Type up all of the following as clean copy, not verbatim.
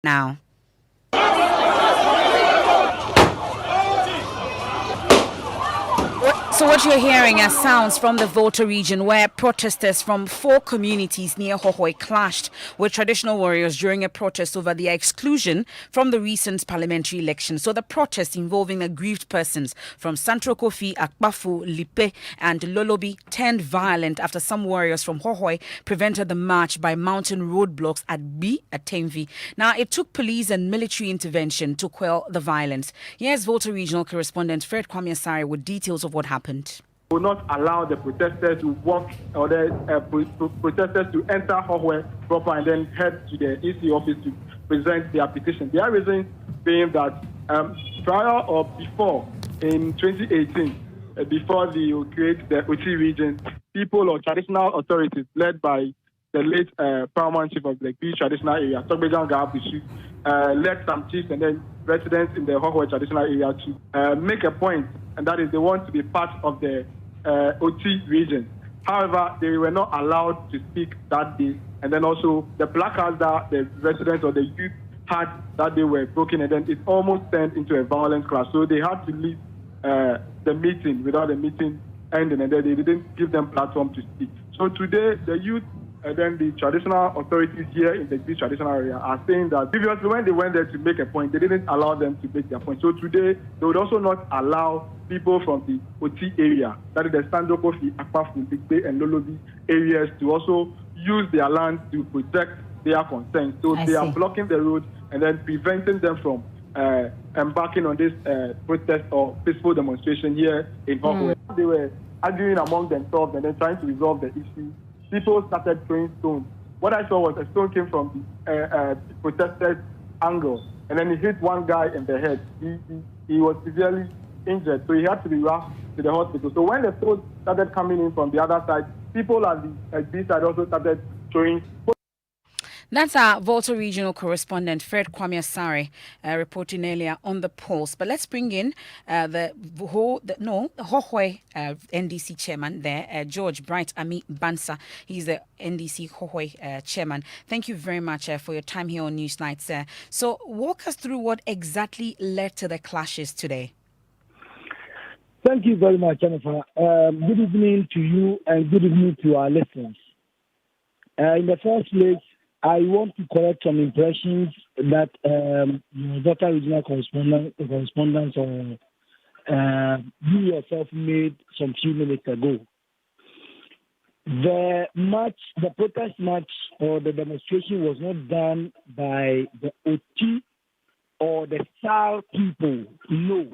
now. So what you're hearing are sounds from the Volta region where protesters from 4 communities near Hohoi clashed with traditional warriors during a protest over their exclusion from the recent parliamentary election. So the protest involving aggrieved persons from Santro Kofi, Akpafu, Lipe and Lolobi turned violent after some warriors from Hohoi prevented the march by mounting roadblocks at B at Temvi. Now it took police and military intervention to quell the violence. Here's Volta regional correspondent Fred Kwame Asare with details of what happened. Will not allow the protesters to walk or the protesters to enter Hohoi proper and then head to the EC office to present their petition. Their reason being that prior or before in 2018, before they create the Oti region, people or traditional authorities led by the late paramount chief of the B traditional area, Togbejan Gabushi, led some chiefs and then residents in the Hohoi traditional area to make a point, and that is they want to be part of the Oti region. However, they were not allowed to speak that day, and then also the placards that the residents or the youth had that they were broken, and then it almost turned into a violent clash. So they had to leave the meeting without the meeting ending, and then they didn't give them platform to speak. So today, the youth and then the traditional authorities here in the Greek traditional area are saying that previously when they went there to make a point, they didn't allow them to make their point. So today, they would also not allow people from the Oti area, that is the Sandokofi, Akpafu, Ligbe, and Lolobi areas, to also use their land to protect their concerns. So they are blocking the road and then preventing them from embarking on this protest or peaceful demonstration here in Hohoi. They were arguing among themselves and then trying to resolve the issue. People started throwing stones. What I saw was a stone came from the protesters' angle, and then he hit one guy in the head. He was severely injured, so he had to be rushed to the hospital. So when the stones started coming in from the other side, people at this side also started throwing. That's our Volta regional correspondent Fred Kwame Asare reporting earlier on the Pulse. But let's bring in the Hohoi NDC chairman there, George Bright Ami Bansa. He's the NDC Hohoi chairman. Thank you very much for your time here on Newsnight, sir. So walk us through what exactly led to the clashes today. Thank you very much, Jennifer. Good evening to you and good evening to our listeners. In the first place, I want to correct some impressions that Volta regional correspondents or you yourself made some few minutes ago. The protest march or the demonstration was not done by the Oti or the Sal people. No.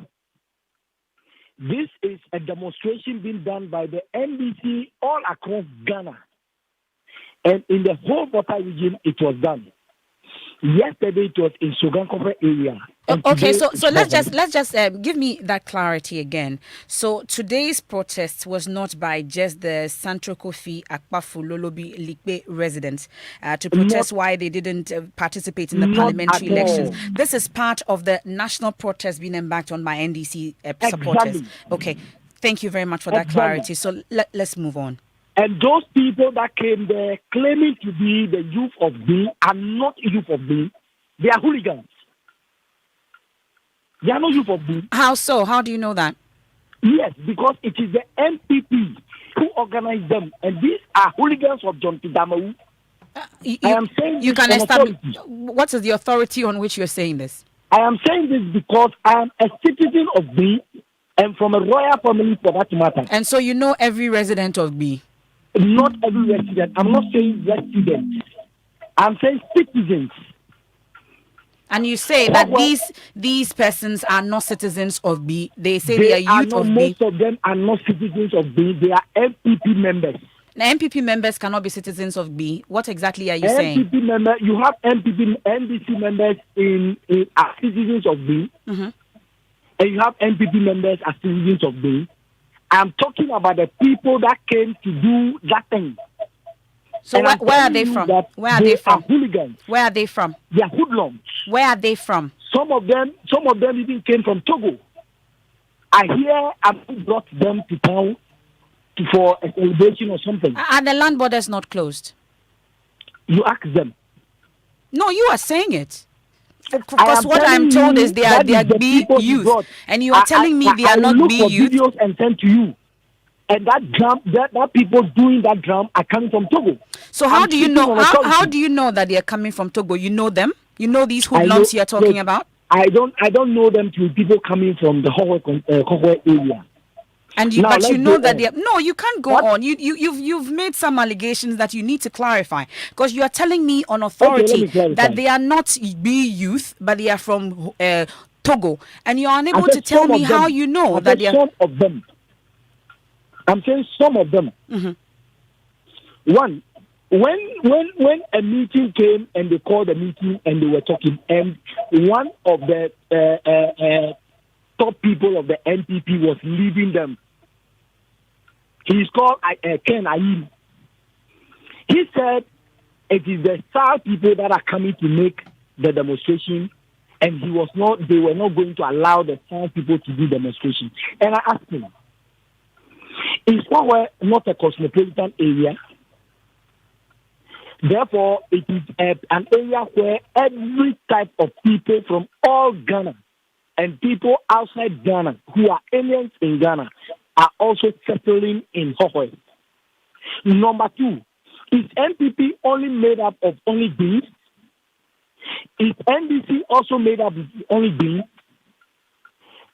This is a demonstration being done by the NDC all across Ghana. And in the whole Volta region, it was done. Yesterday, it was in Sogankope area. Okay, so let's just give me that clarity again. So today's protest was not by just the Santro Kofi, Akpafu, Lolobi, Likbe residents to protest why they didn't participate in the parliamentary elections. This is part of the national protest being embarked on by NDC supporters. Exactly. Okay, thank you very much for that clarity. So let's move on. And those people that came there claiming to be the youth of B are not youth of B. They are hooligans. They are not youth of B. How so? How do you know that? Yes, because it is the MPP who organized them. And these are hooligans of John Tidamawu. I am saying you can establish. What is the authority on which you're saying this? I am saying this because I am a citizen of B and from a royal family for that matter. And so you know every resident of B? Not every resident. I'm not saying residents. I'm saying citizens. And you say that these persons are not citizens of B. They say they are youth of B. Most of them are not citizens of B. They are MPP members. The MPP members cannot be citizens of B. What exactly are you saying? MPP members. You have NDC members as citizens of B, and you have MPP members as citizens of B. I'm talking about the people that came to do that thing. So where are they from? Where are they from? Hooligans. Where are they from? They are hoodlums. Where are they from? Some of them even came from Togo. I hear I brought them to town for a celebration or something. Are the land borders not closed? You ask them. No, you are saying it. Because what I'm told is they are the B people he youth, brought. and you are telling me they are not look B for youth. videos and send to you. And that drum, that people doing that drum are coming from Togo. So how do you know? How do you know that they are coming from Togo? You know them? You know these hoodlums you are talking about? I don't know them to people coming from the Hohwe area. And you, but you know that they are, no, you can't go on. You've made some allegations that you need to clarify, because you are telling me on authority that they are not B youth, but they are from Togo, and you are unable to tell me how you know that they are. Some of them. I'm saying some of them. Mm-hmm. One, when a meeting came and they called a meeting and they were talking, and one of the top people of the NPP was leading them. He's called Ken Ayim. He said it is the South people that are coming to make the demonstration, and they were not going to allow the South people to do demonstration. And I asked him, is Hohwe not a cosmopolitan area? Therefore, it is an area where every type of people from all Ghana and people outside Ghana who are aliens in Ghana are also settling in Hohwe. Number two, is NPP only made up of only Beans? Is NDC also made up of only Beans?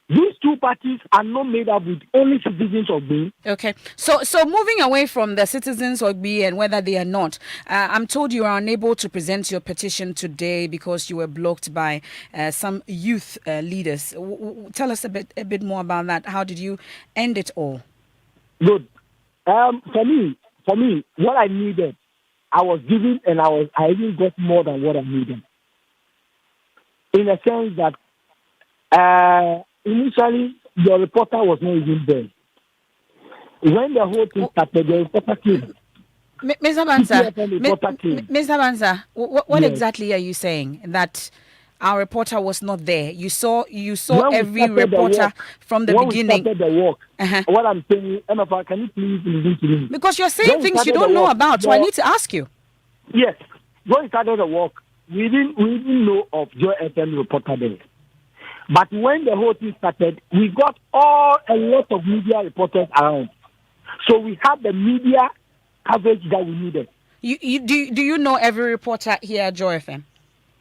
These two parties are not made up with only citizens of Benin. Okay, so moving away from the citizens of Benin and whether they are not, I'm told you are unable to present your petition today because you were blocked by some youth leaders. Tell us a bit more about that. How did you end it all? Good. For me, what I needed, I was given, and I even got more than what I needed. In a sense that. Initially, your reporter was not even there. When the whole thing started, the reporter came. Mr. Banza, what exactly are you saying? That our reporter was not there? You saw every reporter from the beginning. When we started the work, what I'm saying, MFR, can you please listen to me? Because you're saying things you don't know about, so I need to ask you. Yes. When we started the work, we didn't know of Joy FM reporter there. But when the whole thing started, we got a lot of media reporters around. So we had the media coverage that we needed. Do you know every reporter here at Joy FM?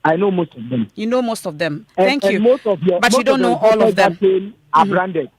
I know most of them. You know most of them. Thank you. But you don't know all of them. Are branded.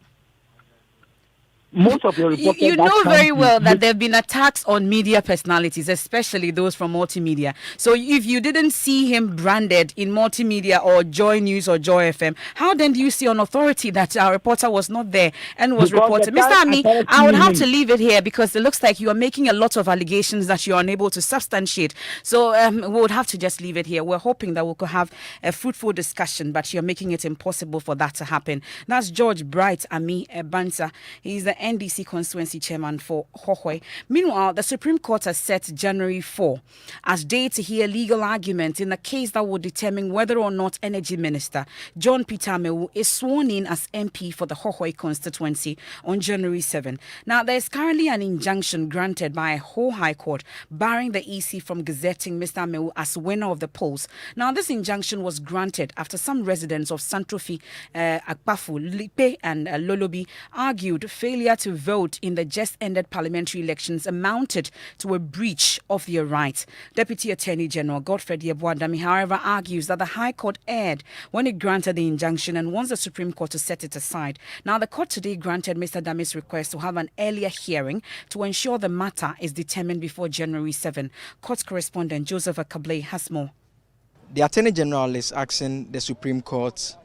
Most of your reporters, you know very well that there have been attacks on media personalities, especially those from multimedia. So if you didn't see him branded in multimedia or Joy News or Joy FM, how then do you see on authority that our reporter was not there and was reported? Mr. Ami, I would have to leave it here because it looks like you are making a lot of allegations that you are unable to substantiate. So we would have to just leave it here. We're hoping that we could have a fruitful discussion, but you're making it impossible for that to happen. That's George Bright Ami Banza. He's the NDC constituency chairman for Hohwe. Meanwhile, the Supreme Court has set January 4 as day to hear legal arguments in the case that will determine whether or not Energy Minister John Peter Amewu is sworn in as MP for the Hohwe constituency on January 7. Now, there is currently an injunction granted by a whole High Court barring the EC from gazetting Mr. Amewu as winner of the polls. Now, this injunction was granted after some residents of Santrofi, Akpafu, Lipe and Lolobi argued failure to vote in the just ended parliamentary elections amounted to a breach of their rights. Deputy Attorney General Godfred Yeboadami, however, argues that the High Court erred when it granted the injunction and wants the Supreme Court to set it aside. Now, the court today granted Mr. Dami's request to have an earlier hearing to ensure the matter is determined before January 7. Court correspondent Joseph Akablay has more. The Attorney General is asking the Supreme Court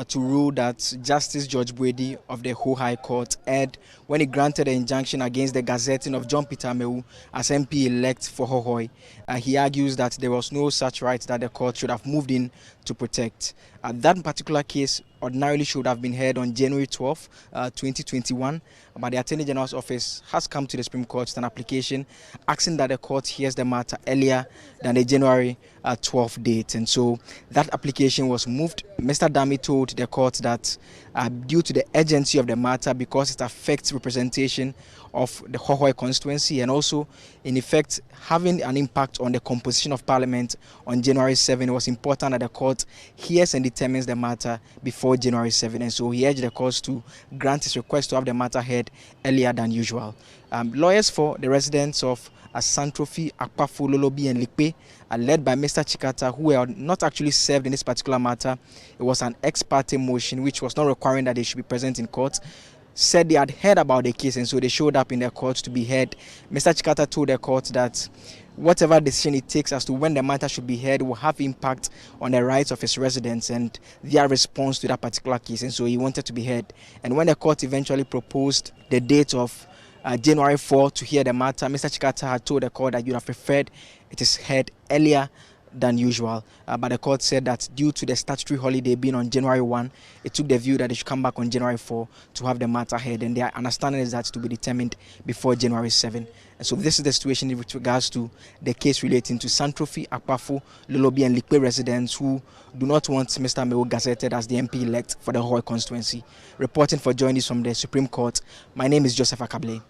to rule that Justice George Buedi of the Ho High Court erred when he granted an injunction against the gazetting of John Peter Amewu as MP-elect for Hohwe. He argues that there was no such right that the court should have moved in to protect. That particular case ordinarily should have been heard on January 12, 2021, but the Attorney General's office has come to the Supreme Court with an application asking that the court hears the matter earlier than the January 12th date. And so that application was moved. Mr. Dami told the court that due to the urgency of the matter, because it affects representation of the Hohoe constituency, and also in effect having an impact on the composition of Parliament on January 7. It was important that the court hears and determines the matter before January 7, and so he urged the court to grant his request to have the matter heard earlier than usual. Lawyers for the residents of Asantrophe, Akpafo, Lolobi and Likpe are led by Mr. Chikata, who were not actually served in this particular matter. It was an ex parte motion which was not requiring that they should be present in court. Said they had heard about the case, and so they showed up in the court to be heard. Mr. Chikata told the court that whatever decision it takes as to when the matter should be heard will have impact on the rights of his residents and their response to that particular case, and so he wanted to be heard. And when the court eventually proposed the date of January 4 to hear the matter, Mr. Chikata had told the court that you'd have preferred it is heard earlier than usual, but the court said that due to the statutory holiday being on January 1, it took the view that they should come back on January 4 to have the matter heard, and their understanding is that to be determined before January 7. And so this is the situation with regards to the case relating to Asantrophe, Akpafo, Lolobi and Likpe residents who do not want Mr. Amewo gazetted as the MP-elect for the Hohoe constituency. Reporting for Joy News from the Supreme Court, my name is Joseph Akable.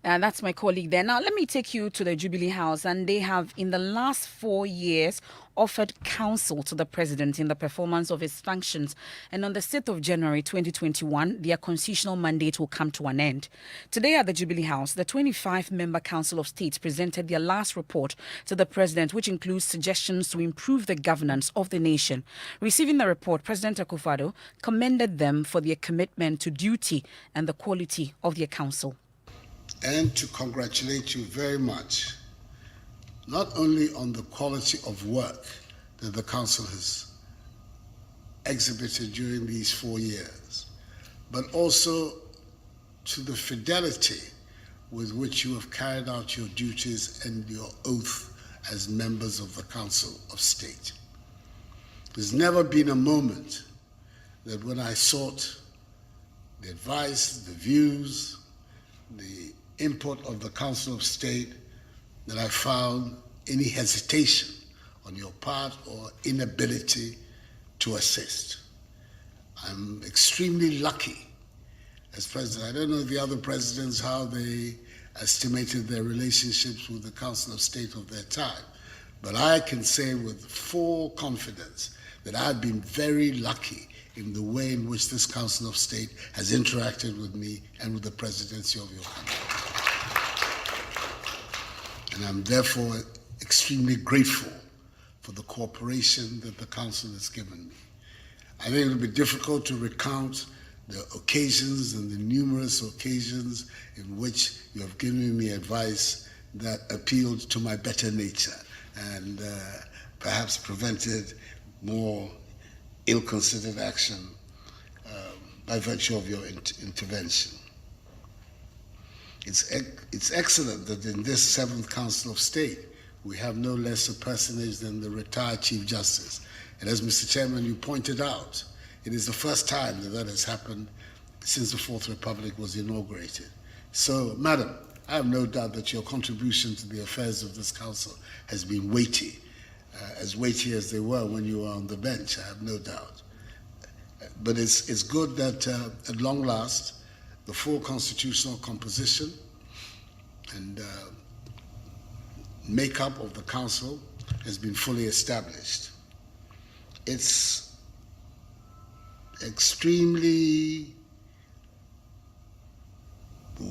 That's my colleague there. Now, let me take you to the Jubilee House. And they have, in the last 4 years, offered counsel to the president in the performance of his functions. And on the 6th of January 2021, their constitutional mandate will come to an end. Today at the Jubilee House, the 25-member Council of State presented their last report to the president, which includes suggestions to improve the governance of the nation. Receiving the report, President Akufo-Addo commended them for their commitment to duty and the quality of their council. And to congratulate you very much, not only on the quality of work that the Council has exhibited during these 4 years, but also to the fidelity with which you have carried out your duties and your oath as members of the Council of State. There's never been a moment that when I sought the advice, the views, the input of the Council of State, that I found any hesitation on your part or inability to assist. I'm extremely lucky as president. I don't know the other presidents how they estimated their relationships with the Council of State of their time, but I can say with full confidence that I've been very lucky in the way in which this Council of State has interacted with me and with the presidency of your country. And I'm therefore extremely grateful for the cooperation that the Council has given me. I think it'll be difficult to recount the occasions and the numerous occasions in which you have given me advice that appealed to my better nature and perhaps prevented more ill-considered action by virtue of your intervention. It's excellent that in this 7th Council of State, we have no less a personage than the retired Chief Justice. And as Mr. Chairman, you pointed out, it is the first time that that has happened since the Fourth Republic was inaugurated. So, Madam, I have no doubt that your contribution to the affairs of this Council has been weighty, as weighty as they were when you were on the bench, I have no doubt. But it's good that at long last, the full constitutional composition and makeup of the Council has been fully established. It's extremely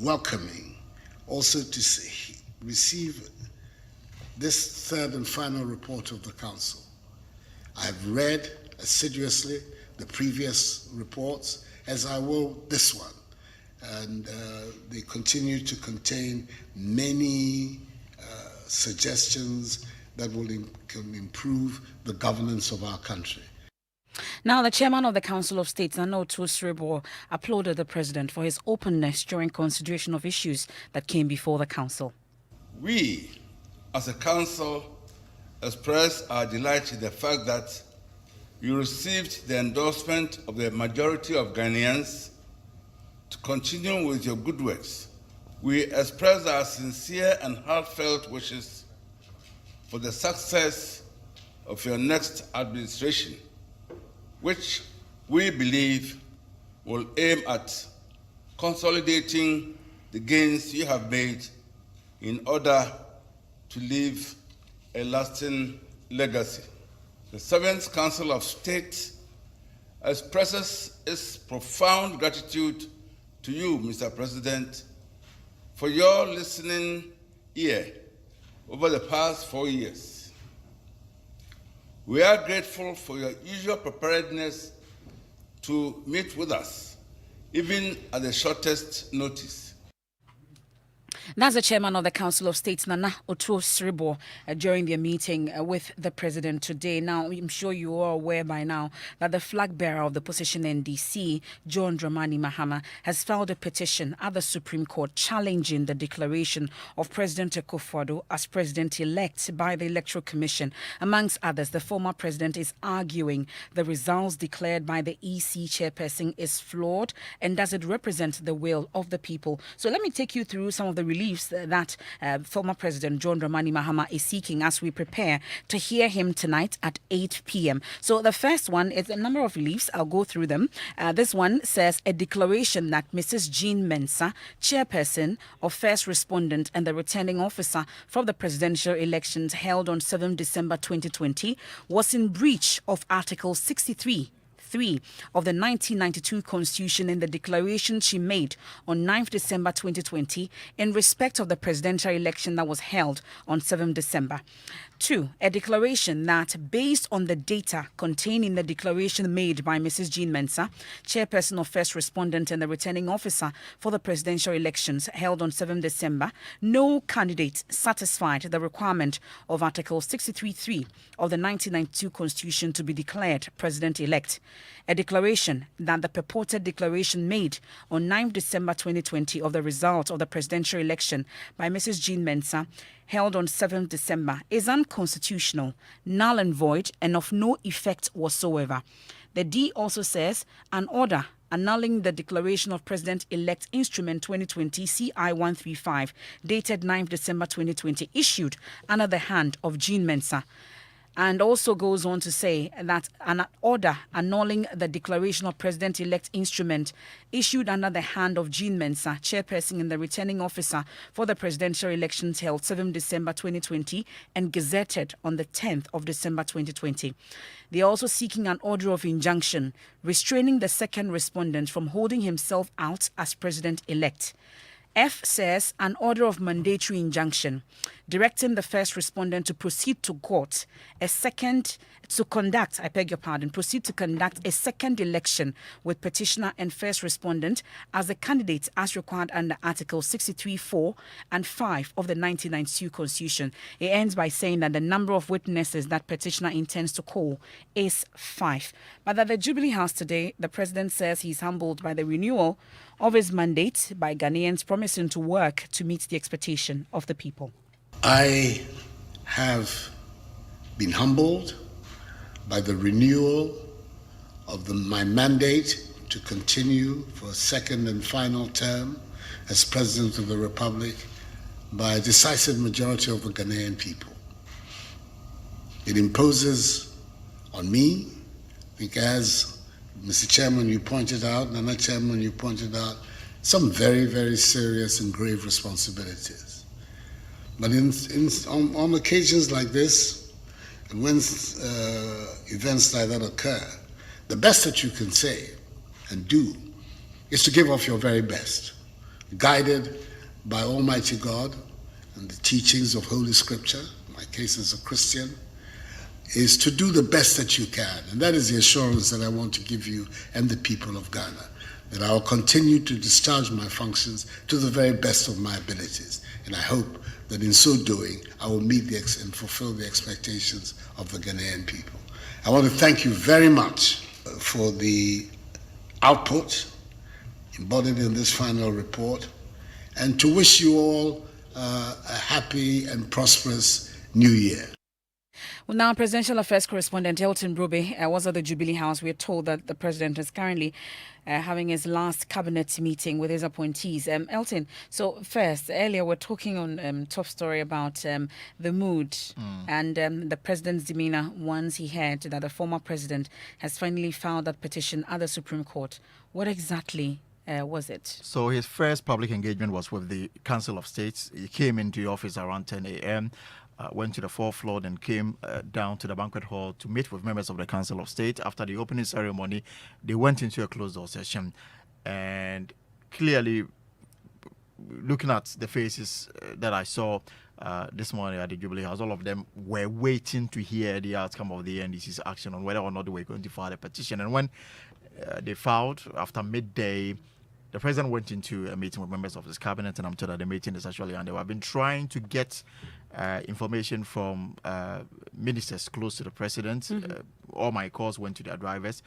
welcoming also to receive this third and final report of the Council. I've read assiduously the previous reports, as I will this one, and they continue to contain many suggestions that can improve the governance of our country. Now, the chairman of the Council of State, Anotu Sribo, applauded the president for his openness during consideration of issues that came before the council. We, as a council, express our delight in the fact that you received the endorsement of the majority of Ghanaians to continue with your good works. We express our sincere and heartfelt wishes for the success of your next administration, which we believe will aim at consolidating the gains you have made in order to leave a lasting legacy. The 7th Council of State expresses its profound gratitude to you, Mr. President, for your listening ear over the past 4 years. We are grateful for your usual preparedness to meet with us, even at the shortest notice. That's the chairman of the Council of State, Nana Otuo Sribo, during their meeting with the president today. Now, I'm sure you are aware by now that the flag bearer of the opposition NDC, John Dramani Mahama, has filed a petition at the Supreme Court challenging the declaration of President Akufo-Addo as president-elect by the Electoral Commission. Amongst others, the former president is arguing the results declared by the EC chairperson is flawed and doesn't represent the will of the people. So let me take you through some of the reliefs that former President John Dramani Mahama is seeking as we prepare to hear him tonight at 8 p.m. So the first one is a number of reliefs. I'll go through them. This one says a declaration that Mrs. Jean Mensah, chairperson of First Respondent and the returning officer from the presidential elections held on 7 December 2020, was in breach of Article 63 of the 1992 Constitution in the declaration she made on 9 December 2020 in respect of the presidential election that was held on 7 December. 2. A declaration that, based on the data contained in the declaration made by Mrs. Jean Mensah, chairperson of First Respondent and the returning officer for the presidential elections held on 7 December, no candidate satisfied the requirement of Article 63(3) of the 1992 Constitution to be declared president-elect. A declaration that the purported declaration made on 9 December 2020 of the result of the presidential election by Mrs. Jean Mensah held on 7 December is unconstitutional, null and void, and of no effect whatsoever. The D also says an order annulling the declaration of President-elect Instrument 2020 CI 135 dated 9 December 2020 issued under the hand of Jean Mensah. And also goes on to say that an order annulling the declaration of President-elect Instrument issued under the hand of Jean Mensah, chairperson and the returning officer for the presidential elections held 7 December 2020 and gazetted on the 10th of December 2020. They are also seeking an order of injunction restraining the second respondent from holding himself out as president-elect. F says an order of mandatory injunction directing the first respondent to proceed to court proceed to conduct a second election with petitioner and first respondent as the candidate as required under Article 63(4) and 5 of the 1992 Constitution. It ends by saying that the number of witnesses that petitioner intends to call is 5. But at the Jubilee House today, the president says he's humbled by the renewal of his mandate by Ghanaians promising to work to meet the expectation of the people. I have been humbled by the renewal of my mandate to continue for a second and final term as President of the Republic by a decisive majority of the Ghanaian people. It imposes on me, I think as Mr. Chairman, you pointed out, Nana Chairman, you pointed out, some very, very serious and grave responsibilities. But on occasions like this, and when events like that occur, the best that you can say and do is to give off your very best, guided by Almighty God and the teachings of Holy Scripture, in my case as a Christian, is to do the best that you can. And that is the assurance that I want to give you and the people of Ghana, that I will continue to discharge my functions to the very best of my abilities. And I hope that in so doing, I will meet and fulfill the expectations of the Ghanaian people. I want to thank you very much for the output embodied in this final report, and to wish you all a happy and prosperous New Year. Well, now, Presidential Affairs Correspondent Elton Brobe was at the Jubilee House. We are told that the president is currently having his last cabinet meeting with his appointees. Elton, so first, earlier we're talking on top story about the mood and the president's demeanor once he heard that the former president has finally filed that petition at the Supreme Court. What exactly was it? So his first public engagement was with the Council of States. He came into the office around 10 a.m., went to the fourth floor, then came down to the banquet hall to meet with members of the Council of State. After the opening ceremony, they went into a closed-door session. And clearly, looking at the faces that I saw this morning at the Jubilee House, all of them were waiting to hear the outcome of the NDC's action on whether or not they were going to file a petition. And when they filed after midday, the president went into a meeting with members of his cabinet, and I'm told that the meeting is actually underway. I've been trying to get information from ministers close to the president. All my calls went to their drivers,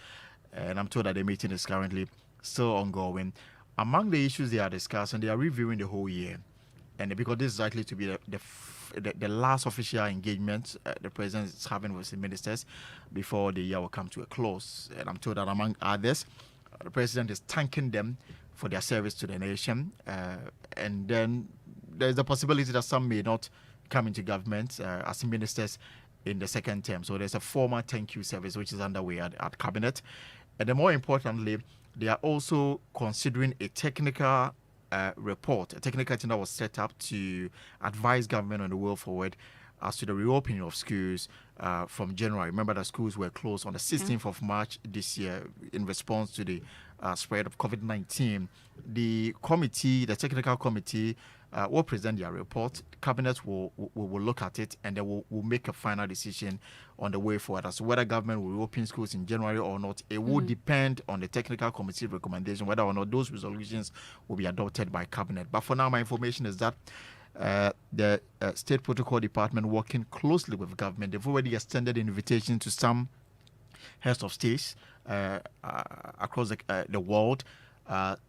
and I'm told that the meeting is currently still ongoing. Among the issues they are discussing, they are reviewing the whole year. And because this is likely to be the last official engagement the president is having with the ministers before the year will come to a close. And I'm told that among others, the president is thanking them for their service to the nation. And then there's the possibility that some may not come into government as ministers in the second term. So there's a formal thank you service which is underway at cabinet. And then more importantly, they are also considering a technical report, a technical team that was set up to advise government on the way forward as to the reopening of schools from January. Remember that schools were closed on the 16th of March this year in response to the spread of COVID-19. The committee, the technical committee, will present their report. Cabinet will look at it, and they will make a final decision on the way forward as to whether government will reopen schools in January or not. It will depend on the technical committee recommendation whether or not those resolutions will be adopted by cabinet. But for now, my information is that the State Protocol Department, working closely with government, they've already extended an invitation to some heads of states across the world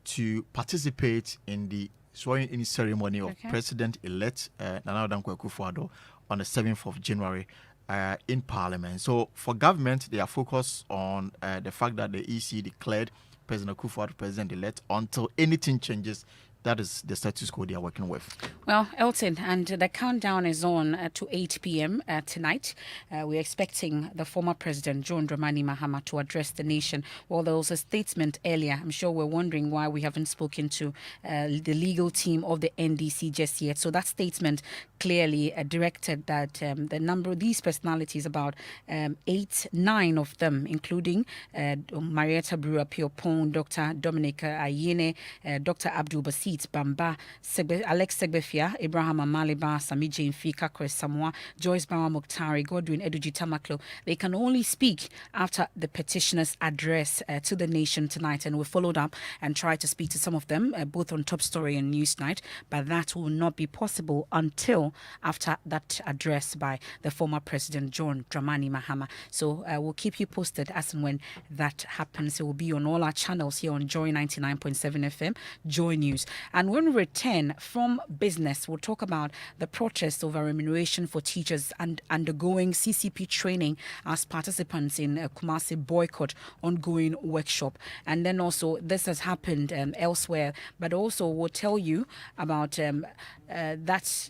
to participate in the swearing-in ceremony of President-elect Nana Dankwa Akufo-Addo on the 7th of January in Parliament. So for government, they are focused on the fact that the EC declared President Akufo-Addo President-elect until anything changes. That is the status quo they are working with. Well, Elton, and the countdown is on to 8 p.m. Tonight. We're expecting the former President, John Dramani Mahama, to address the nation. Well, there was a statement earlier. I'm sure we're wondering why we haven't spoken to the legal team of the NDC just yet. So that statement clearly directed that the number of these personalities, about 9 of them, including Marietta Brewer-Piopon, Dr. Dominic Ayene, Dr. Abdul Basit Bamba, Alex Segbefia, Abraham Amaliba, Sami Jane Fika, Chris Samoa, Joyce Bawa Mokhtari, Godwin Eduji Tamaklo. They can only speak after the petitioner's address to the nation tonight. And we followed up and tried to speak to some of them, both on Top Story and Newsnight. But that will not be possible until after that address by the former President, John Dramani Mahama. So we'll keep you posted as and when that happens. It will be on all our channels here on Joy 99.7 FM, Joy News. And when we return from business, we'll talk about the protest over remuneration for teachers and undergoing CCP training as participants in a Kumasi boycott ongoing workshop. And then also this has happened elsewhere, but also we'll tell you about that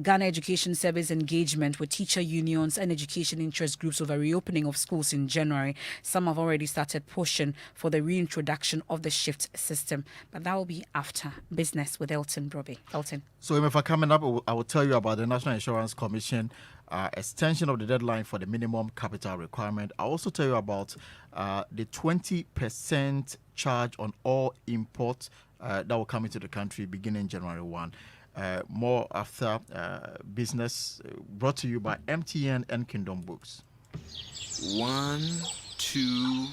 Ghana Education Service engagement with teacher unions and education interest groups over reopening of schools in January. Some have already started pushing for the reintroduction of the shift system, but that will be after business with Elton Broby. Elton. So if I coming up, I will tell you about the National Insurance Commission extension of the deadline for the minimum capital requirement. I'll also tell you about the 20% charge on all imports that will come into the country beginning January 1. More after business, brought to you by MTN and Kingdom Books. 1, 2,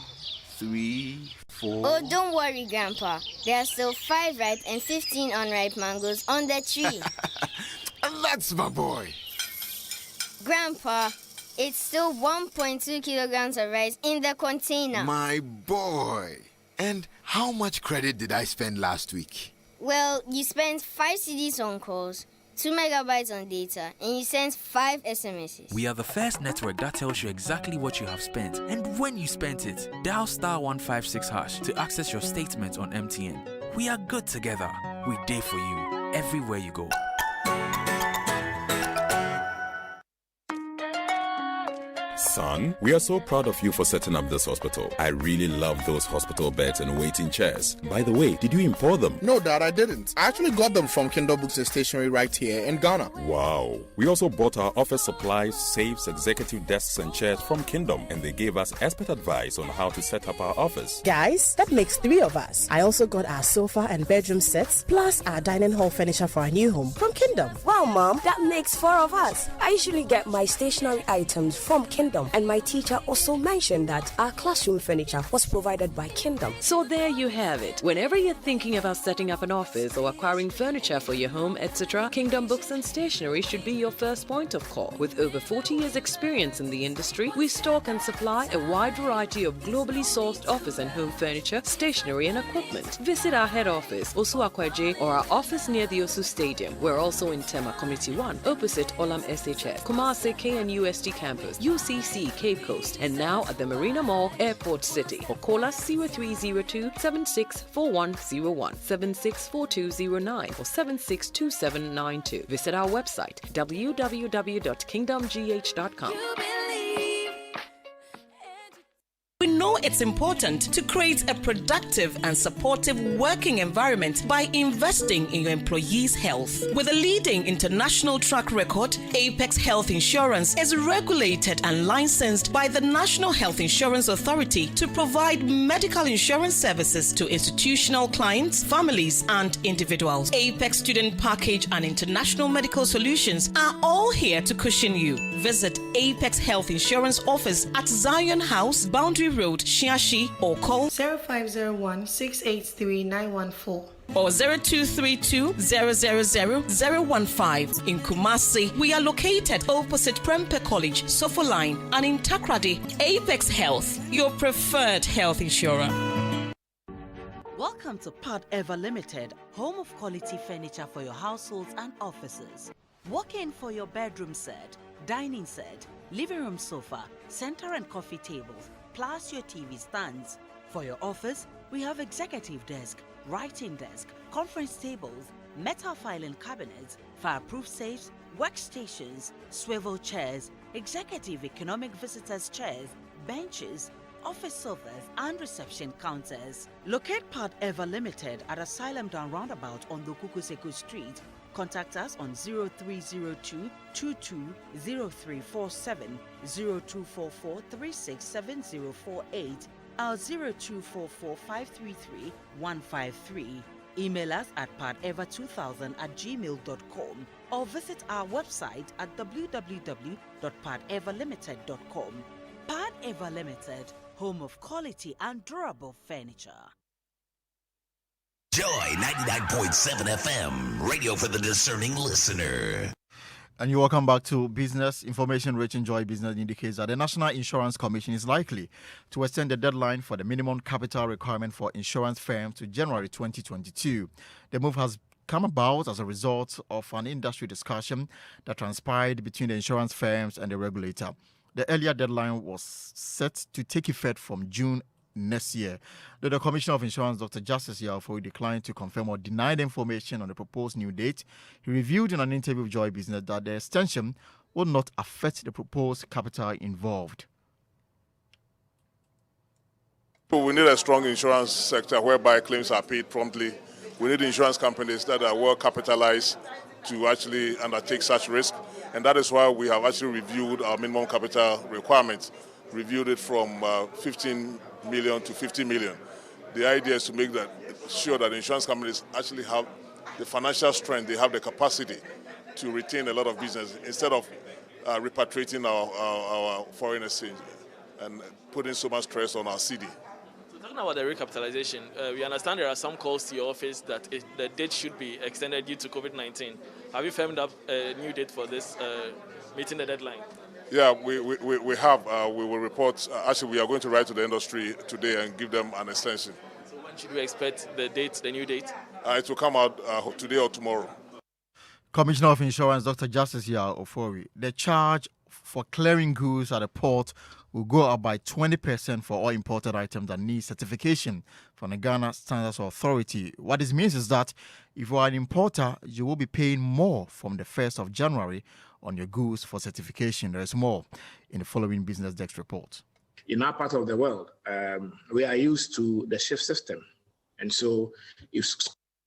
3, 4. Oh, don't worry, Grandpa. There are still 5 ripe and 15 unripe mangoes on the tree. That's my boy. Grandpa, it's still 1.2 kilograms of rice in the container. My boy. And how much credit did I spend last week? Well, you spent 5 CDs on calls, 2 megabytes on data, and you sent 5 SMSs. We are the first network that tells you exactly what you have spent and when you spent it. Dial *156# to access your statement on MTN. We are good together. We day for you everywhere you go. Son, we are so proud of you for setting up this hospital. I really love those hospital beds and waiting chairs. By the way, did you import them? No, Dad, I didn't. I actually got them from Kingdom Books and Stationery right here in Ghana. Wow. We also bought our office supplies, safes, executive desks and chairs from Kingdom, and they gave us expert advice on how to set up our office. Guys, that makes 3 of us. I also got our sofa and bedroom sets, plus our dining hall furniture for our new home from Kingdom. Wow, Mom, that makes 4 of us. I usually get my stationery items from Kingdom, and my teacher also mentioned that our classroom furniture was provided by Kingdom. So there you have it. Whenever you're thinking about setting up an office or acquiring furniture for your home, etc., Kingdom Books and Stationery should be your first point of call. With over 40 years experience in the industry, we stock and supply a wide variety of globally sourced office and home furniture, stationery and equipment. Visit our head office, Osu Akwaje, or our office near the Osu Stadium. We're also in Tema Community 1, opposite Olam SHF, Kumasi KNUST campus, UCC Cape Coast, and now at the Marina Mall, Airport City. Or call us 0302 764101, 764209, or 762792. Visit our website www.kingdomgh.com. We know it's important to create a productive and supportive working environment by investing in your employees' health. With a leading international track record, Apex Health Insurance is regulated and licensed by the National Health Insurance Authority to provide medical insurance services to institutional clients, families, and individuals. Apex Student Package and International Medical Solutions are all here to cushion you. Visit Apex Health Insurance Office at Zion House, Boundary Road, Shiashi, or call 0501 683 914 or 0232 000 015. In Kumasi, we are located opposite Prempeh College, Sofo Line, and in Takrady, Apex Health, your preferred health insurer. Welcome to Pad Ever Limited, home of quality furniture for your households and offices. Walk in for your bedroom set, dining set, living room sofa, center and coffee tables, plus your TV stands. For your office, we have executive desk, writing desk, conference tables, metal filing cabinets, fireproof safes, workstations, swivel chairs, executive economic visitors chairs, benches, office sofas, and reception counters. Locate Pad Ever Limited at Asylum Down Roundabout on the Kukuseko Street. Contact us on 0302 220347, 0244 367048, or 0244 533 153. Email us at padever2000@gmail.com or visit our website at www.padeverlimited.com. Pad Ever Limited, home of quality and durable furniture. Joy 99.7 FM, radio for the discerning listener. And you're welcome back to Business Information. Rich and Joy Business indicates that the National Insurance Commission is likely to extend the deadline for the minimum capital requirement for insurance firms to January 2022. The move has come about as a result of an industry discussion that transpired between the insurance firms and the regulator. The earlier deadline was set to take effect from June next year. The Commissioner of Insurance, Dr. Justice Yao, declined to confirm or deny the information on the proposed new date. He revealed in an interview with Joy Business that the extension will not affect the proposed capital involved. We need a strong insurance sector whereby claims are paid promptly. We need insurance companies that are well capitalized to actually undertake such risk. And that is why we have actually reviewed our minimum capital requirements, reviewed it from 15 million to 50 million. The idea is to make that sure that insurance companies actually have the financial strength, they have the capacity to retain a lot of business instead of repatriating our foreign exchange and putting so much stress on our CD. Talking about the recapitalization, we understand there are some calls to your office that the date should be extended due to COVID-19. Have you firmed up a new date for this, meeting the deadline? Yeah, we have. We will report. Actually, we are going to write to the industry today and give them an extension. So when should we expect the new date? It will come out today or tomorrow. Commissioner of Insurance, Dr. Justice Yao Ofori, the charge for clearing goods at the port will go up by 20% for all imported items that need certification from the Ghana Standards Authority. What this means is that if you are an importer, you will be paying more from the 1st of January on your goods for certification. There is more. in the following Business Desk report. In our part of the world, we are used to the shift system. And so if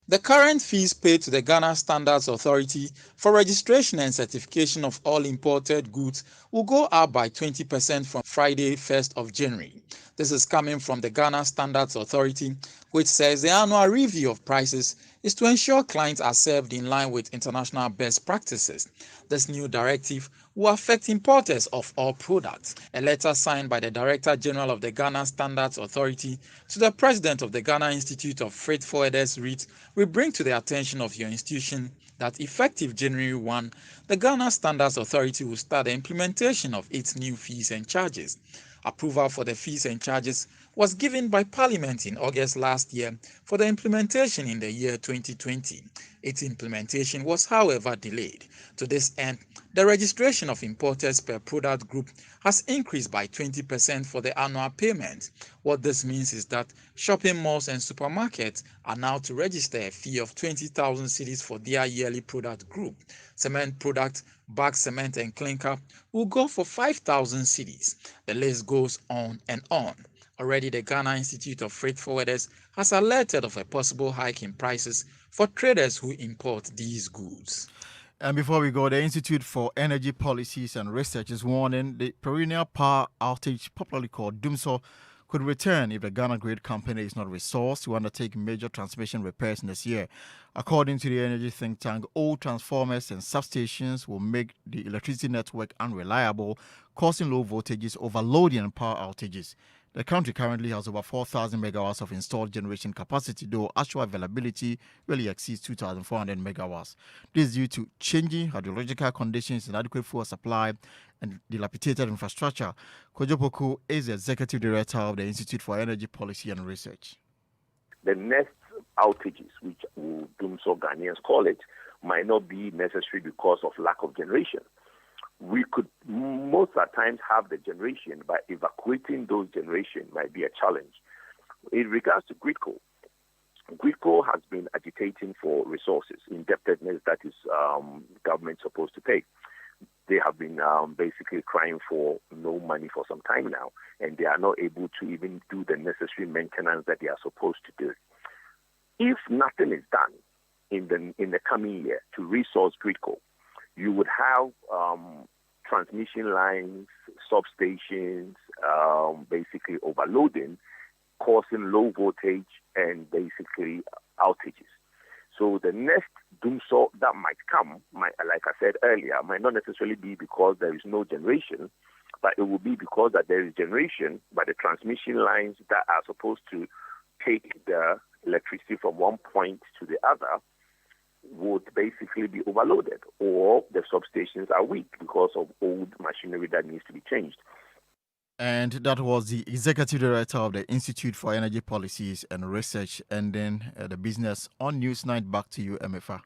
the current fees paid to the Ghana Standards Authority for registration and certification of all imported goods will go up by 20% from Friday, 1st of January. This is coming from the Ghana Standards Authority, which says the annual review of prices is to ensure clients are served in line with international best practices. This new directive will affect importers of all products. A letter signed by the Director General of the Ghana Standards Authority to the President of the Ghana Institute of Freight Forwarders reads, "We bring to the attention of your institution that effective January 1, the Ghana Standards Authority will start the implementation of its new fees and charges. Approval for the fees and charges was given by Parliament in August last year for the implementation in the year 2020. Its implementation was, however, delayed. To this end, the registration of importers per product group has increased by 20% for the annual payment. What this means is that shopping malls and supermarkets are now to register a fee of 20,000 cedis for their yearly product group. Cement products, bag cement and clinker will go for 5,000 cedis. The list goes on and on. Already, the Ghana Institute of Freight Forwarders has alerted of a possible hike in prices for traders who import these goods. And before we go, the Institute for Energy Policies and Research is warning the perennial power outage, popularly called DUMSO, could return if the Ghana Grid Company is not resourced to undertake major transmission repairs this year. According to the energy think tank, old transformers and substations will make the electricity network unreliable, causing low voltages, overloading and power outages. The country currently has over 4,000 megawatts of installed generation capacity, though actual availability really exceeds 2,400 megawatts. This is due to changing hydrological conditions, inadequate fuel supply, and dilapidated infrastructure. Kojo Poku is the Executive Director of the Institute for Energy Policy and Research. The next outages, which DUMSO Ghanaians call it, might not be necessary because of lack of generation. We could most of the times have the generation, but evacuating those generation might be a challenge. In regards to GRIDCO has been agitating for resources, indebtedness that is government supposed to pay. They have been basically crying for no money for some time now, and they are not able to even do the necessary maintenance that they are supposed to do. If nothing is done in the coming year to resource GRIDCO, you would have transmission lines, substations, basically overloading, causing low voltage and basically outages. So the next DUMSO that might come, like I said earlier, might not necessarily be because there is no generation, but it will be because that there is generation, but the transmission lines that are supposed to take the electricity from one point to the other would basically be overloaded, or the substations are weak because of old machinery that needs to be changed. And that was the Executive Director of the Institute for Energy Policies and Research. And then the business on Newsnight. Back to you, MFA.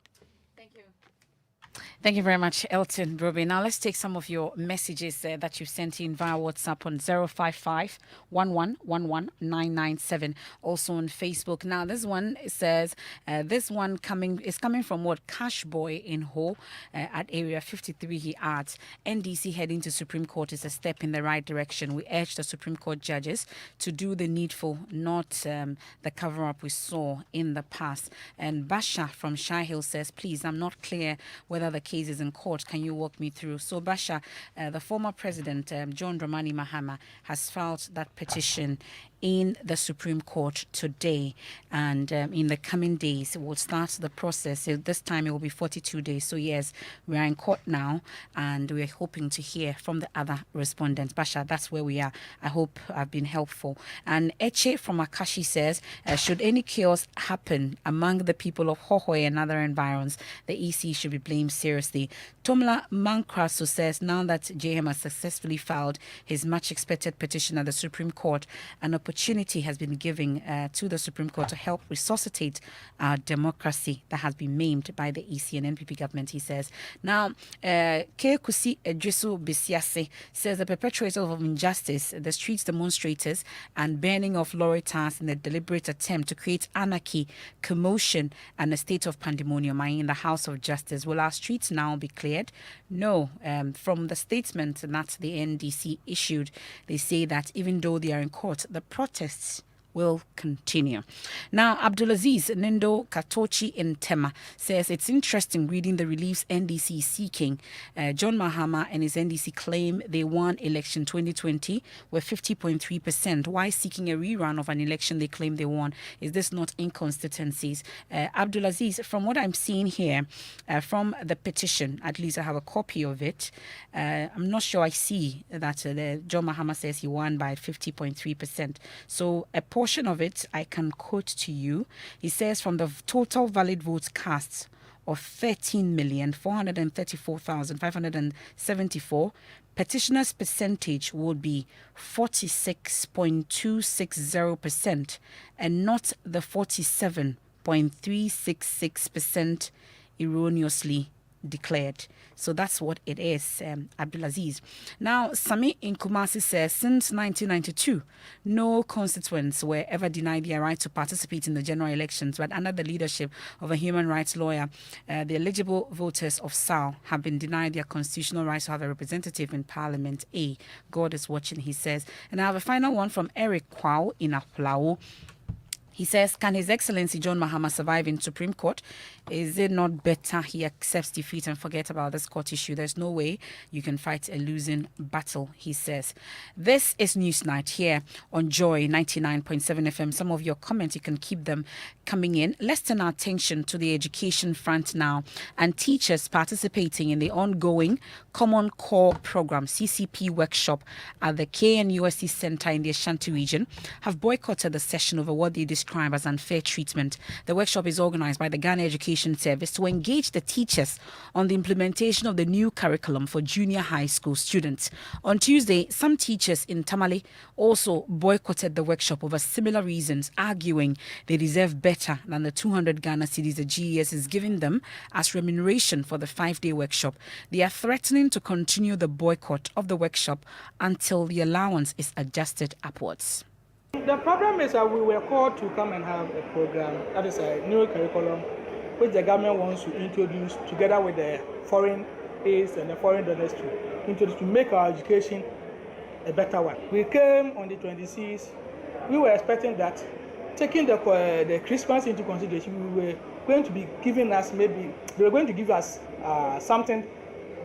Thank you very much, Elton Broby. Now let's take some of your messages that you sent in via WhatsApp on 055 1111997. Also on Facebook. Now this one says, this one is coming from Cash Boy in Ho at Area 53. He adds, NDC heading to Supreme Court is a step in the right direction. We urge the Supreme Court judges to do the needful, not the cover-up we saw in the past. And Basha from Shire Hill says, please, I'm not clear whether the case is in court. Can you walk me through? So Basha, the former president, John Dramani Mahama, has filed that petition in the Supreme Court today, and in the coming days we'll start the process. So this time it will be 42 days. So yes, we are in court now, and we're hoping to hear from the other respondents. Basha, that's where we are. I hope I've been helpful. And Eche from Akashi says, should any chaos happen among the people of Hohoe and other environs, the EC should be blamed seriously. Tomla Mankraso says, now that JM has successfully filed his much expected petition at the Supreme Court, an opportunity opportunity has been given to the Supreme Court to help resuscitate our democracy that has been maimed by the EC and NPP government, he says. Now, Kusi Edrisu Bisiase says the perpetrators of injustice, the street demonstrators, and burning of Loritas in a deliberate attempt to create anarchy, commotion, and a state of pandemonium in the House of Justice. Will our streets now be cleared? No. From the statement that the NDC issued, they say that even though they are in court, the protests will continue. Now, Abdulaziz Nindo Katochi in Tema says it's interesting reading the reliefs NDC is seeking. John Mahama and his NDC claim they won election 2020 with 50.3%. Why seeking a rerun of an election they claim they won? Is this not inconsistencies? Abdulaziz, from what I'm seeing here, from the petition, at least I have a copy of it. I'm not sure I see that John Mahama says he won by 50.3%. So a portion of it I can quote to you. He says from the total valid votes cast of 13,434,574, petitioners' percentage would be 46.260% and not the 47.366% erroneously declared. So that's what it is, Abdulaziz. Now, Sami in Kumasi says, since 1992, no constituents were ever denied their right to participate in the general elections, but under the leadership of a human rights lawyer, the eligible voters of SAL have been denied their constitutional rights to have a representative in Parliament. God is watching, he says. And I have a final one from Eric Kwao in Aflao. He says, can His Excellency John Mahama survive in Supreme Court? Is it not better he accepts defeat and forget about this court issue? There's no way you can fight a losing battle, he says. This is Newsnight here on Joy 99.7 FM. Some of your comments, you can keep them coming in. Let's turn our attention to the education front now. And teachers participating in the ongoing Common Core Program, CCP workshop at the KNUST Center in the Ashanti region have boycotted the session over what they describe as unfair treatment. The workshop is organized by the Ghana Education Service to engage the teachers on the implementation of the new curriculum for junior high school students. On Tuesday, some teachers in Tamale also boycotted the workshop over similar reasons, arguing they deserve better than the 200 Ghana cedis the GES is giving them as remuneration for the 5-day workshop. They are threatening to continue the boycott of the workshop until the allowance is adjusted upwards. The problem is that we were called to come and have a program, that is a new curriculum, which the government wants to introduce together with the foreign aids and the foreign donors to make our education a better one. We came on the 26th. We were expecting that, taking the Christmas into consideration, we were going to be giving us they were going to give us something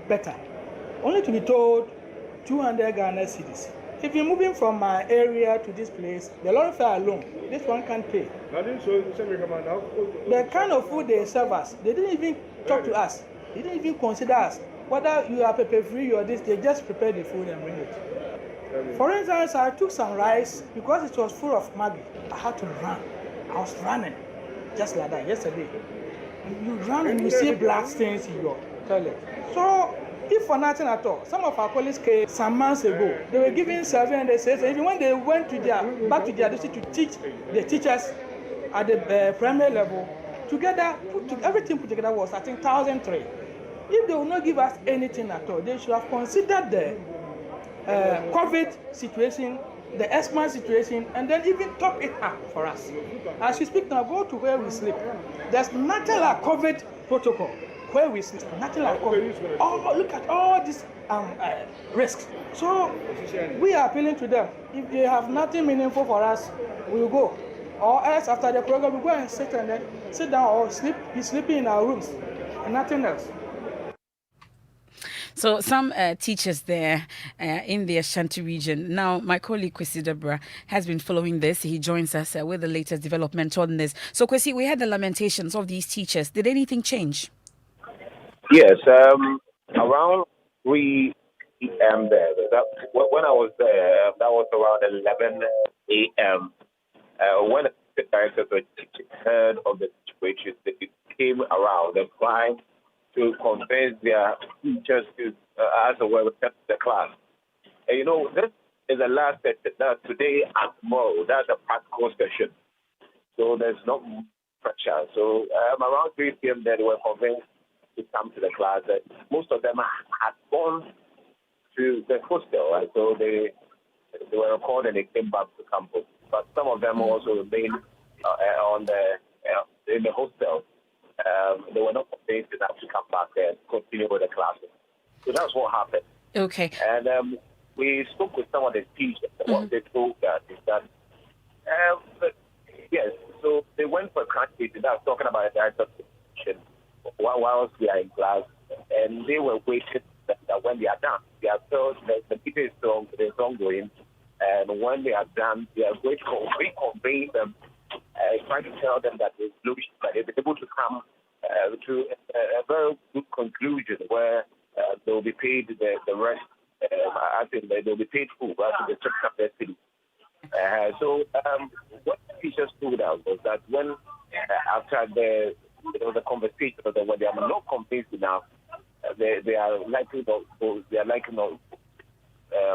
better. Only to be told 200 Ghana cedis. If you're moving from my area to this place, the lorry fare alone, this one can't pay. The kind of food they serve us, they didn't even talk to us. They didn't even consider us. Whether you are pepper free or this, they just prepare the food and bring it. For instance, I took some rice because it was full of Maggi. I had to run. I was running just like that yesterday. You run and you see black stains in your toilet. So, if for nothing at all, some of our colleagues came some months ago. They were giving survey and they said even when they went to back to their district to teach the teachers at the primary level, together, everything put together was I think 1,003. If they will not give us anything at all, they should have considered the COVID situation, the asthma situation, and then even top it up for us. As we speak now, go to where we sleep. There's nothing like COVID protocol. Where we sleep, nothing like COVID. Oh, look at all these risks. So we are appealing to them. If they have nothing meaningful for us, we will go. Or else after the program, we go and sit down or be sleeping in our rooms and nothing else. So some teachers there in the Ashanti region. Now, my colleague Kwesi Debra has been following this. He joins us with the latest development on this. So Kwesi, we had the lamentations of these teachers. Did anything change? Yes, around 3 p.m. there. When I was there, that was around 11 a.m. When the directors heard of the situation, they came around and tried to convince their teachers to as a way to the class. And, this is the last session. That's today and tomorrow. That's a practical session. So there's not pressure. So around 3 p.m. they were convinced to come to the class. Most of them had gone to the hostel, right? So they were recalled and they came back to campus. But some of them also remained in the hostel. They were not convinced enough to come back and continue with the classes. So that's what happened. Okay. And we spoke with some of the teachers. What they told us is that, yes, so they went for a candidate, and that's talking about a director position whilst we are in class, and they were waiting that when they are done, they are still, the meeting is still ongoing, and when they are done, they are going to reconvene them, trying to tell them that they've been able to come to a very good conclusion where they will be paid the rest. I think they will be paid full after they took up their city. So what the teachers told us was that when after there was a conversation that when they are not convinced enough, they are likely not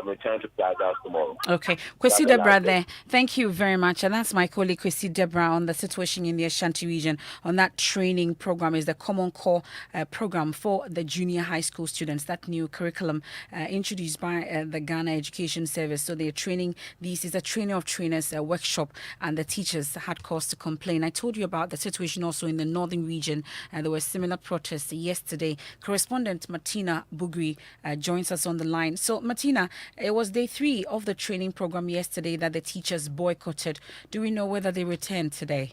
return to Plaza tomorrow. Okay. Kwesi Debra there. Thank you very much. And that's my colleague Kwesi Debra on the situation in the Ashanti region on that training program is the Common Core program for the junior high school students, that new curriculum introduced by the Ghana Education Service. So they're training, this is a training of trainers workshop, and the teachers had cause to complain. I told you about the situation also in the northern region. There were similar protests yesterday. Correspondent Martina Bugri joins us on the line. So Martina, it was day 3 of the training program yesterday that the teachers boycotted. Do we know whether they returned today?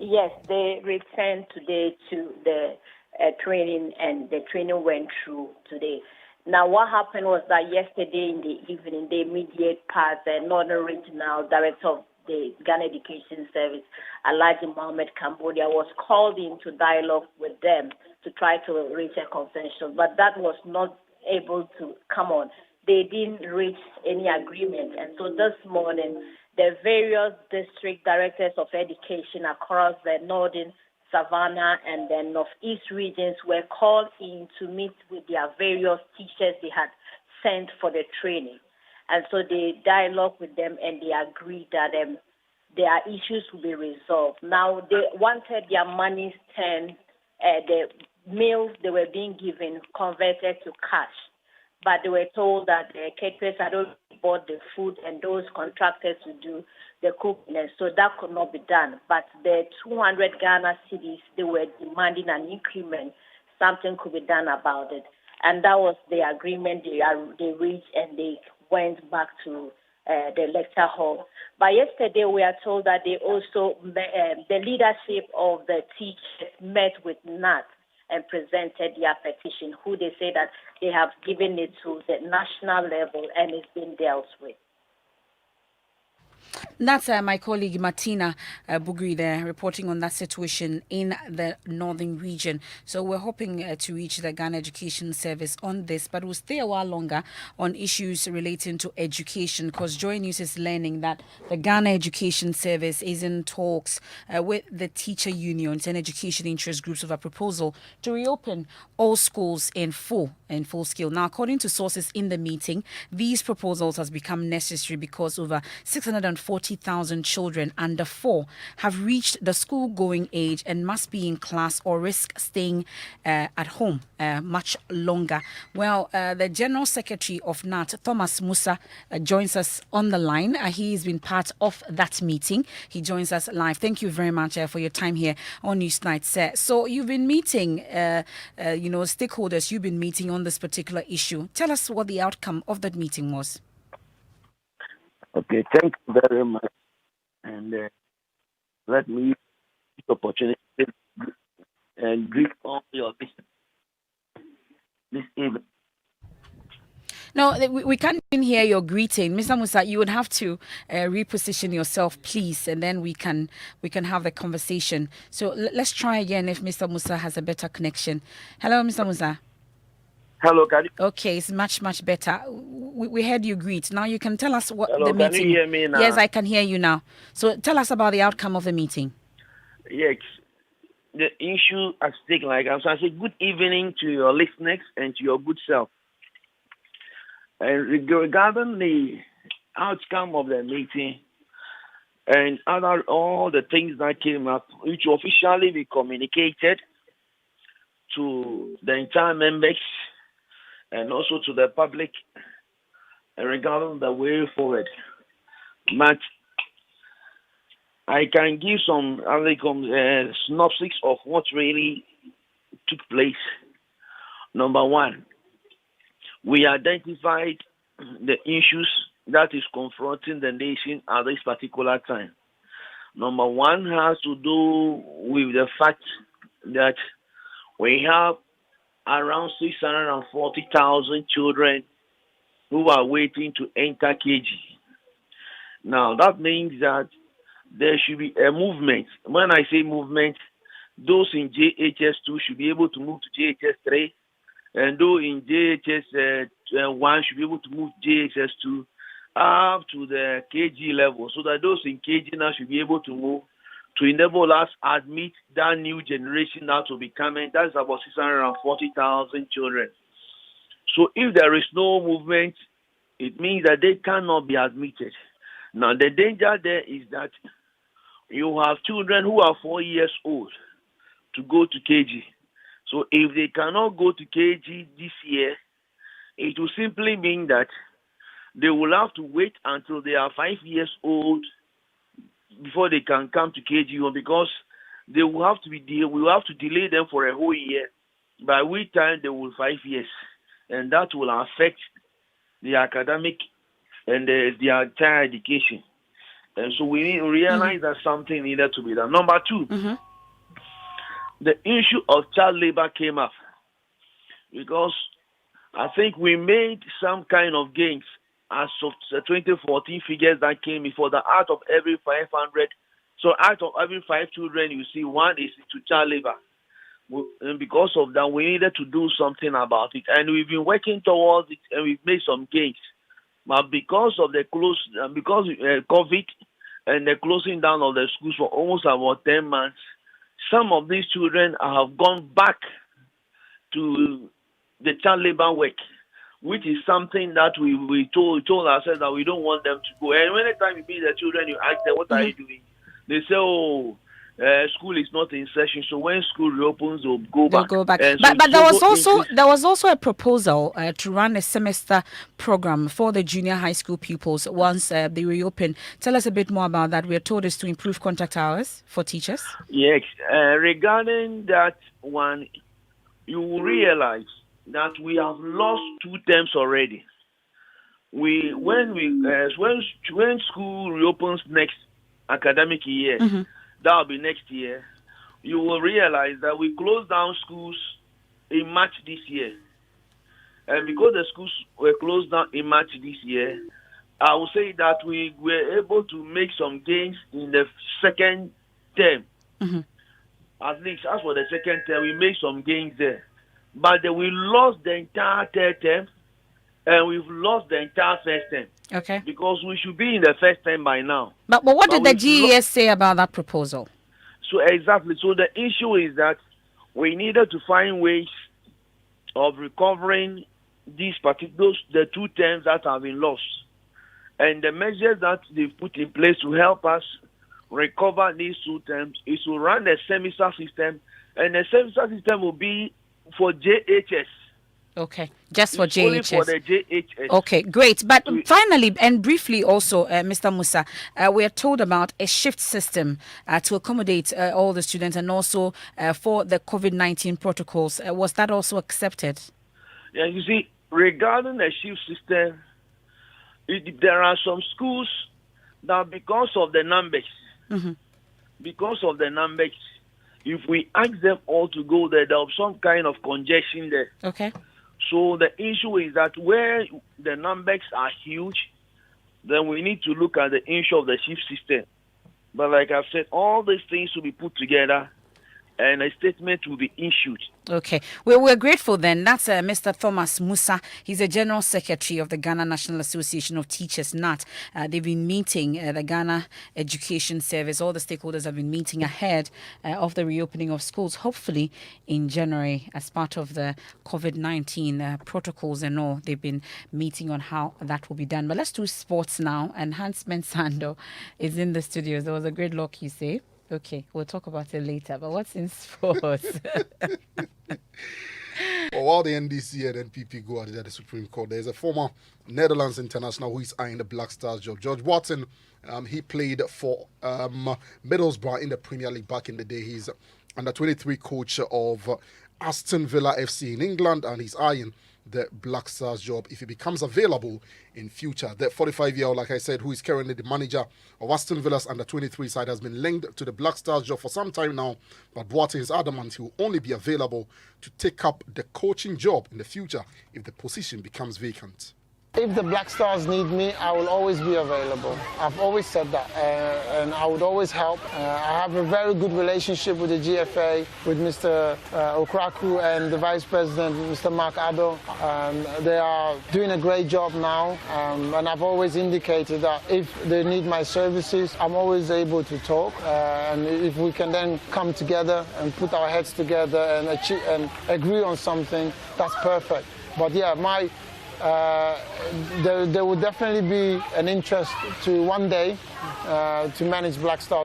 Yes, they returned today to the training, and the training went through today. Now, what happened was that yesterday in the evening, the immediate part, the Northern Regional Director of the Ghana Education Service, Alhaji Mohammed Cambodia, was called into dialogue with them to try to reach a consensus, but that was not able to come on. They didn't reach any agreement. And so this morning, the various district directors of education across the northern Savannah and the northeast regions were called in to meet with their various teachers they had sent for the training. And so they dialogued with them, and they agreed that their issues will be resolved. Now, they wanted their money turned, the meals they were being given converted to cash. But they were told that the caterers had already bought the food and those contractors to do the cooking, and so that could not be done. But the 200 Ghana cedis, they were demanding an increment, something could be done about it. And that was the agreement they reached, and they went back to the lecture hall. But yesterday we are told that they also, the leadership of the teachers met with NAT and presented their petition, who they say that they have given it to the national level and it's been dealt with. That's my colleague Martina Bugri there reporting on that situation in the northern region. So we're hoping to reach the Ghana Education Service on this, but we'll stay a while longer on issues relating to education, because Joy News is learning that the Ghana Education Service is in talks with the teacher unions and education interest groups of a proposal to reopen all schools in full scale. Now, according to sources in the meeting, these proposals has become necessary because over 640,000 children under 4 have reached the school-going age and must be in class or risk staying at home much longer. Well, the General Secretary of NAT, Thomas Musa, joins us on the line. He's been part of that meeting. He joins us live. Thank you very much for your time here on Newsnight, sir. So you've been meeting, stakeholders, you've been meeting on this particular issue. Tell us what the outcome of that meeting was. Okay, thank you very much. And let me use this opportunity and greet all your listeners this evening. No, we can't even hear your greeting. Mr. Musa, you would have to reposition yourself, please, and then we can have the conversation. So let's try again if Mr. Musa has a better connection. Hello, Mr. Musa. Hello, can you? Okay, it's much better. We heard you greet. Now you can tell us what Hello, the meeting... Can you hear me now? Yes, I can hear you now. So tell us about the outcome of the meeting. Yes, the issue at stake, like I'm saying, good evening to your listeners and to your good self. And regarding the outcome of the meeting and all the things that came up, which officially be communicated to the entire members and also to the public regarding the way forward. But I can give some synopsis of what really took place. Number one, we identified the issues that is confronting the nation at this particular time. Number one has to do with the fact that we have around 640,000 children who are waiting to enter KG. Now, that means that there should be a movement. When I say movement, those in JHS2 should be able to move to JHS3, and those in JHS1 should be able to move to JHS2 up to the KG level, so that those in KG now should be able to move to enable us admit that new generation that will be coming. That's about 640,000 children. So if there is no movement, it means that they cannot be admitted. Now, the danger there is that you have children who are 4 years old to go to KG. So if they cannot go to KG this year, it will simply mean that they will have to wait until they are 5 years old before they can come to KG, because they will have to we will have to delay them for a whole year, by which time they will 5 years, and that will affect the academic and their entire education. And so we need to realize that something needed to be done. Number two, the issue of child labor came up, because I think we made some kind of gains as of the 2014 figures that came before, that out of every 500, so out of every 5 children, you see one is to child labor. And because of that, we needed to do something about it. And we've been working towards it, and we've made some gains. But because of the COVID and the closing down of the schools for almost about 10 months, some of these children have gone back to the child labor work, which is something that we told ourselves that we don't want them to go. And when the time you meet the children, you ask them, what are you doing? They say, school is not in session, so when school reopens, they'll go back. But there was also a proposal to run a semester program for the junior high school pupils once they reopen. Tell us a bit more about that. We are told it's to improve contact hours for teachers. Yes, regarding that one, you will realize that we have lost 2 terms already. When school reopens next academic year, that will be next year, you will realize that we closed down schools in March this year. And because the schools were closed down in March this year, I will say that we were able to make some gains in the second term. At least as for the second term, we made some gains there. But we lost the entire third term, and we've lost the entire first term. Okay. Because we should be in the first term by now. But what did the GES say about that proposal? So exactly. So the issue is that we needed to find ways of recovering the 2 terms that have been lost. And the measures that they've put in place to help us recover these 2 terms is to run a semester system, and the semester system will be for JHS. Okay, just for JHS. Only for the JHS. Okay, great. But finally and briefly also, Mr. Musa, we are told about a shift system to accommodate all the students, and also for the COVID-19 protocols. Was that also accepted? Yeah, you see, regarding the shift system, there are some schools that because of the numbers, if we ask them all to go there, there'll be some kind of congestion there. Okay. So the issue is that where the numbers are huge, then we need to look at the issue of the shift system. But like I've said, all these things will be put together and a statement will be issued. Okay. We're grateful then. That's Mr. Thomas Musa. He's the General Secretary of the Ghana National Association of Teachers, NAT. They've been meeting the Ghana Education Service. All the stakeholders have been meeting ahead of the reopening of schools, hopefully in January, as part of the COVID-19 protocols and all. They've been meeting on how that will be done. But let's do sports now. And Hans Mensando is in the studio. There was a great look, you say. Okay, we'll talk about it later. But what's in sports? Well, while the NDC and NPP go at it at the Supreme Court, there's a former Netherlands international who is eyeing the Black Stars job. George Watson, he played for Middlesbrough in the Premier League back in the day. He's under 23 coach of Aston Villa FC in England, and he's eyeing the Black Stars job if it becomes available in future. The 45-year-old, like I said, who is currently the manager of Aston Villa's under 23 side, has been linked to the Black Stars job for some time now, but Boateng is adamant he will only be available to take up the coaching job in the future if the position becomes vacant. If the Black Stars need me, I will always be available. I've always said that, and I would always help. I have a very good relationship with the GFA, with Mr. Okraku and the Vice President, Mr. Mark Addo. They are doing a great job now, and I've always indicated that if they need my services, I'm always able to talk. And if we can then come together and put our heads together and achieve and agree on something, that's perfect. But yeah, there will definitely be an interest to one day to manage Black Stars.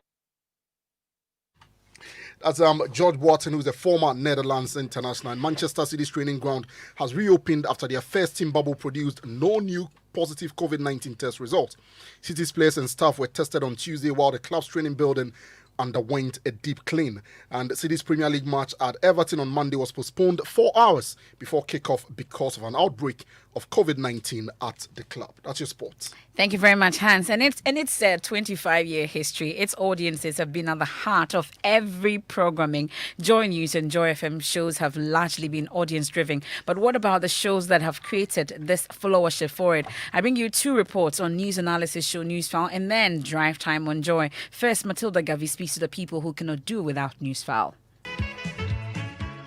That's George Watson, who's a former Netherlands international. And Manchester City's training ground has reopened after their first team bubble produced no new positive COVID-19 test results. City's players and staff were tested on Tuesday while the club's training building underwent a deep clean. And the City's Premier League match at Everton on Monday was postponed 4 hours before kickoff because of an outbreak of COVID-19 at the club. That's your sports. Thank you very much, Hans. And its 25-year history, its audiences have been at the heart of every programming. Joy News and Joy FM shows have largely been audience-driven. But what about the shows that have created this followership for it? I bring you two reports on news analysis show Newsfile and then Drive Time on Joy. First, Matilda Gavi speaks to the people who cannot do without Newsfile.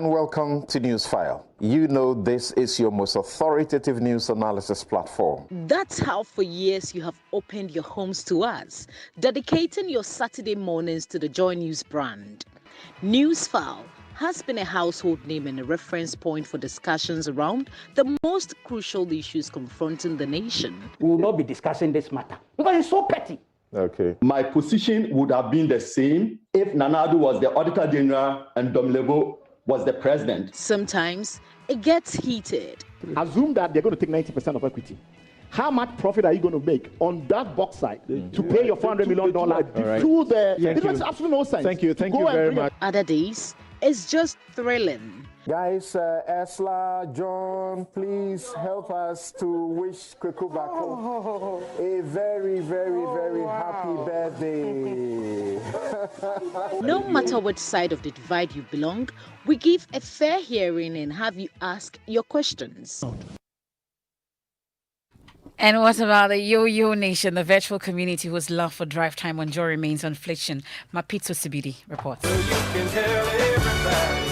Welcome to Newsfile. You know this is your most authoritative news analysis platform. That's how for years you have opened your homes to us, dedicating your Saturday mornings to the Joy News brand. Newsfile has been a household name and a reference point for discussions around the most crucial issues confronting the nation. We will not be discussing this matter because it's so petty. Okay. My position would have been the same if Nana Addo was the Auditor General and Dom Lebo was the president. Sometimes it gets heated. Assume that they're going to take 90% of equity. How much profit are you going to make on that box side to pay your $400 million to the... It makes absolutely no sense. Thank you very much. Other days, it's just thrilling. Guys, Esla, John, please help us to wish Kweku Bako a very, very, very happy birthday. No matter which side of the divide you belong, we give a fair hearing and have you ask your questions. And what about the Yo-Yo Nation, the virtual community whose love for Drive Time on Joy remains unfliction? Mapito Sibidi reports. So you can tell everybody.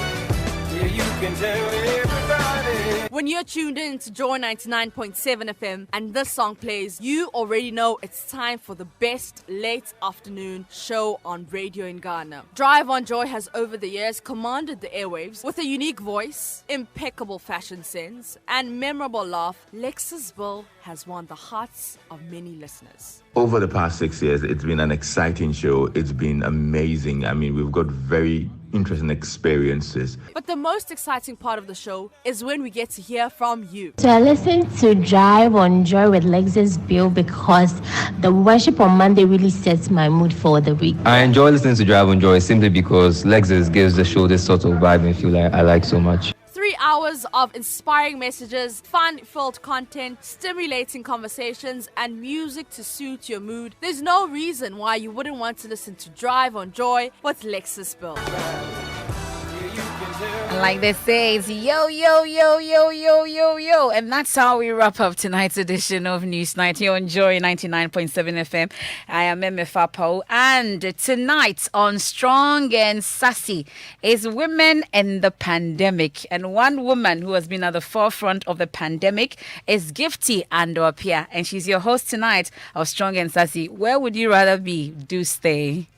Yeah, you can tell everybody. When you're tuned in to Joy 99.7 FM and this song plays, you already know it's time for the best late afternoon show on radio in Ghana. Drive on Joy has over the years commanded the airwaves with a unique voice, impeccable fashion sense, and memorable laugh. Lexus Bill has won the hearts of many listeners. Over the past 6 years, it's been an exciting show. It's been amazing. I mean, we've got very interesting experiences. But the most exciting part of the show is when we get to hear from you. So I listen to Drive on Joy with Lexus Bill because the worship on Monday really sets my mood for the week. I enjoy listening to Drive on Joy simply because Lexus gives the show this sort of vibe and feel like I like so much. 3 hours of inspiring messages, fun-filled content, stimulating conversations, and music to suit your mood. There's no reason why you wouldn't want to listen to Drive on Joy with Lexus Bill. can tell. And like they say, it's yo, yo, yo, yo, yo, yo, yo. And that's how we wrap up tonight's edition of Newsnight here on Joy 99.7 FM. I am Emefapo. And tonight on Strong and Sassy is Women in the Pandemic. And one woman who has been at the forefront of the pandemic is Gifty Andopia. And she's your host tonight of Strong and Sassy. Where would you rather be? Do stay.